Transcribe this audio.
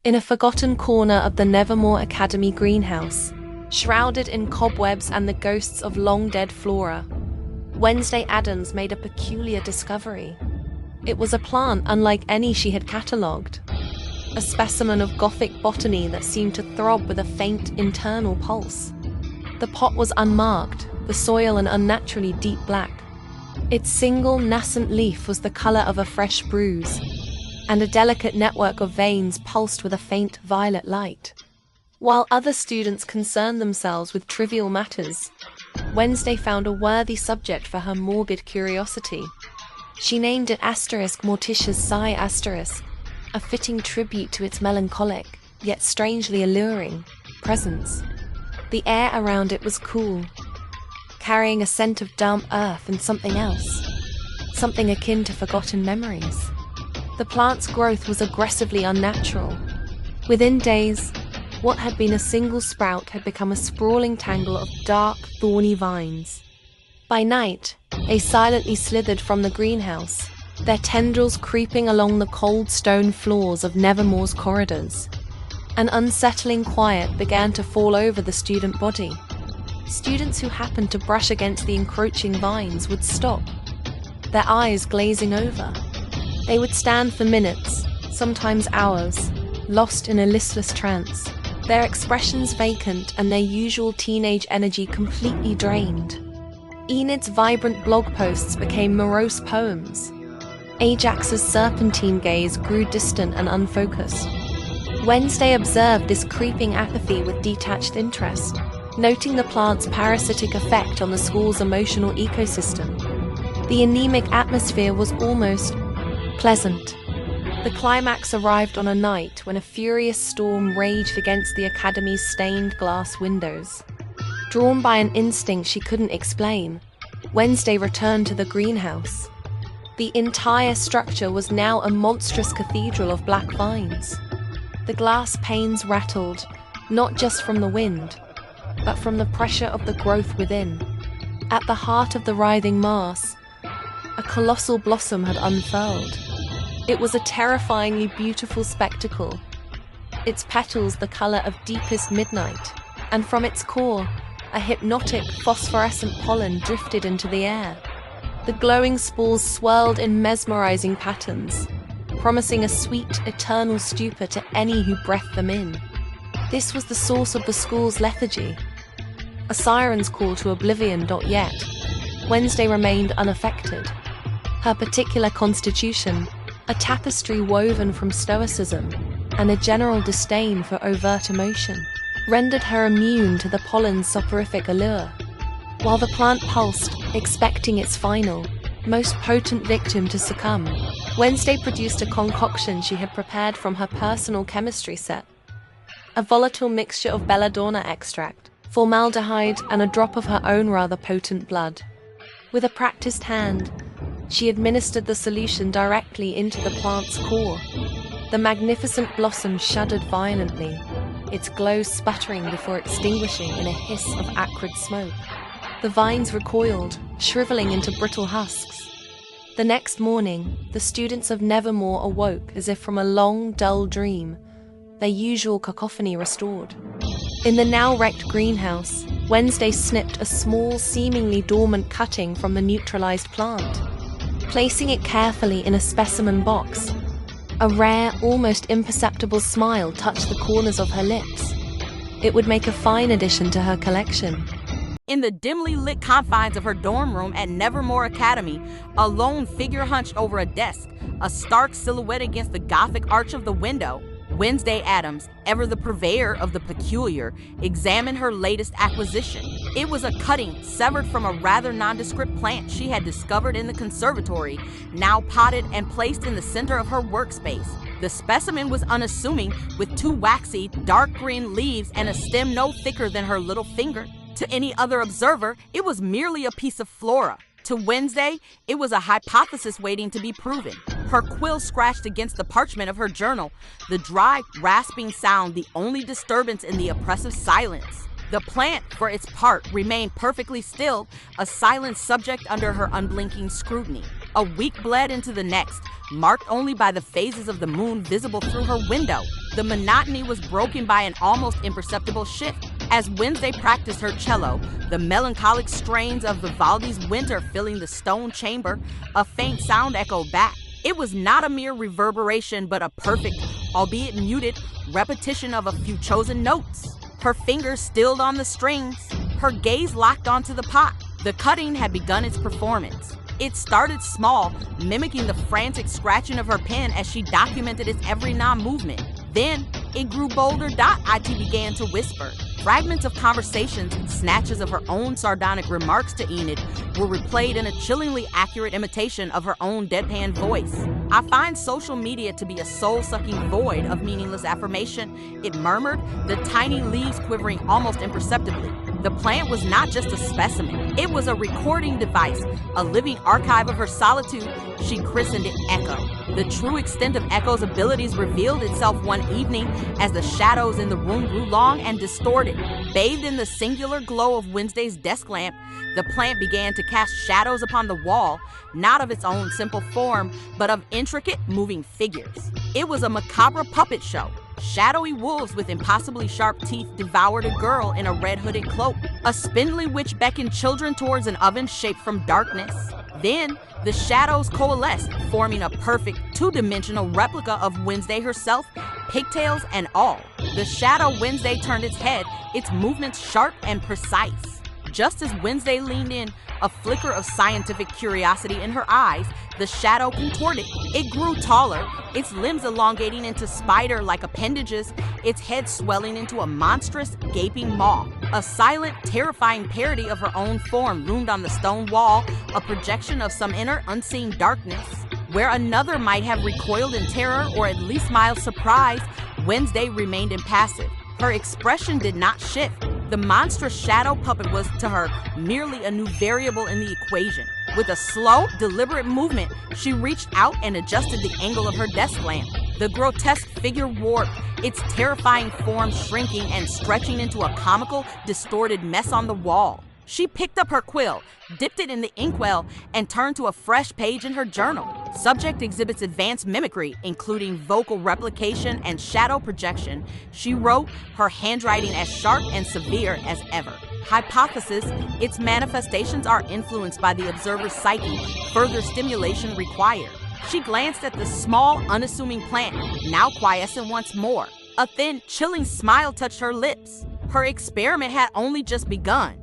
In a forgotten corner of the Nevermore Academy greenhouse, shrouded in cobwebs and the ghosts of long-dead flora, Wednesday Addams made a peculiar discovery. It was a plant unlike any she had catalogued, a specimen of Gothic botany that seemed to throb with a faint internal pulse. The pot was unmarked, the soil an unnaturally deep black. Its single nascent leaf was the color of a fresh bruise, and a delicate network of veins pulsed with a faint violet light. While other students concerned themselves with trivial matters, Wednesday found a worthy subject for her morbid curiosity. She named it Morticia's Sigh *, a fitting tribute to its melancholic, yet strangely alluring, presence. The air around it was cool, carrying a scent of damp earth and something else, something akin to forgotten memories. The plant's growth was aggressively unnatural. Within days, what had been a single sprout had become a sprawling tangle of dark, thorny vines. By night, they silently slithered from the greenhouse, their tendrils creeping along the cold stone floors of Nevermore's corridors. An unsettling quiet began to fall over the student body. Students who happened to brush against the encroaching vines would stop, their eyes glazing over. They would stand for minutes, sometimes hours, lost in a listless trance, their expressions vacant and their usual teenage energy completely drained. Enid's vibrant blog posts became morose poems. Ajax's serpentine gaze grew distant and unfocused. Wednesday observed this creeping apathy with detached interest, noting the plant's parasitic effect on the school's emotional ecosystem. The anemic atmosphere was almost pleasant. The climax arrived on a night when a furious storm raged against the academy's stained glass windows. Drawn by an instinct she couldn't explain, Wednesday returned to the greenhouse. The entire structure was now a monstrous cathedral of black vines. The glass panes rattled, not just from the wind, but from the pressure of the growth within. At the heart of the writhing mass, a colossal blossom had unfurled. It was a terrifyingly beautiful spectacle, its petals the color of deepest midnight, and from its core, a hypnotic phosphorescent pollen drifted into the air. The glowing spores swirled in mesmerizing patterns, promising a sweet, eternal stupor to any who breathed them in. This was the source of the school's lethargy, a siren's call to oblivion. Yet, Wednesday remained unaffected. Her particular constitution, a tapestry woven from stoicism and a general disdain for overt emotion, rendered her immune to the pollen's soporific allure. While the plant pulsed, expecting its final, most potent victim to succumb, Wednesday produced a concoction she had prepared from her personal chemistry set, a volatile mixture of belladonna extract, formaldehyde, and a drop of her own rather potent blood. With a practiced hand, she administered the solution directly into the plant's core. The magnificent blossom shuddered violently, its glow sputtering before extinguishing in a hiss of acrid smoke. The vines recoiled, shriveling into brittle husks. The next morning, the students of Nevermore awoke as if from a long, dull dream, their usual cacophony restored. In the now wrecked greenhouse, Wednesday snipped a small, seemingly dormant cutting from the neutralized plant. Placing it carefully in a specimen box, a rare, almost imperceptible smile touched the corners of her lips. It would make a fine addition to her collection. In the dimly lit confines of her dorm room at Nevermore Academy, a lone figure hunched over a desk, a stark silhouette against the Gothic arch of the window. Wednesday Addams, ever the purveyor of the peculiar, examined her latest acquisition. It was a cutting severed from a rather nondescript plant she had discovered in the conservatory, now potted and placed in the center of her workspace. The specimen was unassuming, with two waxy, dark green leaves and a stem no thicker than her little finger. To any other observer, it was merely a piece of flora. To Wednesday, it was a hypothesis waiting to be proven. Her quill scratched against the parchment of her journal, the dry, rasping sound the only disturbance in the oppressive silence. The plant, for its part, remained perfectly still, a silent subject under her unblinking scrutiny. A week bled into the next, marked only by the phases of the moon visible through her window. The monotony was broken by an almost imperceptible shift. As Wednesday practiced her cello, the melancholic strains of Vivaldi's Winter filling the stone chamber, a faint sound echoed back. It was not a mere reverberation, but a perfect, albeit muted, repetition of a few chosen notes. Her fingers stilled on the strings, her gaze locked onto the pot. The cutting had begun its performance. It started small, mimicking the frantic scratching of her pen as she documented its every non-movement. Then, it grew bolder. It began to whisper. Fragments of conversations and snatches of her own sardonic remarks to Enid were replayed in a chillingly accurate imitation of her own deadpan voice. I find social media to be a soul-sucking void of meaningless affirmation, it murmured, the tiny leaves quivering almost imperceptibly. The plant was not just a specimen. It was a recording device, a living archive of her solitude. She christened it Echo. The true extent of Echo's abilities revealed itself one evening as the shadows in the room grew long and distorted. Bathed in the singular glow of Wednesday's desk lamp, the plant began to cast shadows upon the wall, not of its own simple form, but of intricate, moving figures. It was a macabre puppet show. Shadowy wolves with impossibly sharp teeth devoured a girl in a red hooded cloak. A spindly witch beckoned children towards an oven shaped from darkness. Then, the shadows coalesced, forming a perfect two-dimensional replica of Wednesday herself, pigtails and all. The shadow Wednesday turned its head, its movements sharp and precise. Just as Wednesday leaned in, a flicker of scientific curiosity in her eyes, the shadow contorted. It grew taller, its limbs elongating into spider-like appendages, its head swelling into a monstrous, gaping maw. A silent, terrifying parody of her own form loomed on the stone wall, a projection of some inner, unseen darkness. Where another might have recoiled in terror or at least mild surprise, Wednesday remained impassive. Her expression did not shift. The monstrous shadow puppet was, to her, merely a new variable in the equation. With a slow, deliberate movement, she reached out and adjusted the angle of her desk lamp. The grotesque figure warped, its terrifying form shrinking and stretching into a comical, distorted mess on the wall. She picked up her quill, dipped it in the inkwell, and turned to a fresh page in her journal. Subject exhibits advanced mimicry, including vocal replication and shadow projection. She wrote, her handwriting as sharp and severe as ever. Hypothesis, its manifestations are influenced by the observer's psyche, further stimulation required. She glanced at the small, unassuming plant, now quiescent once more. A thin, chilling smile touched her lips. Her experiment had only just begun.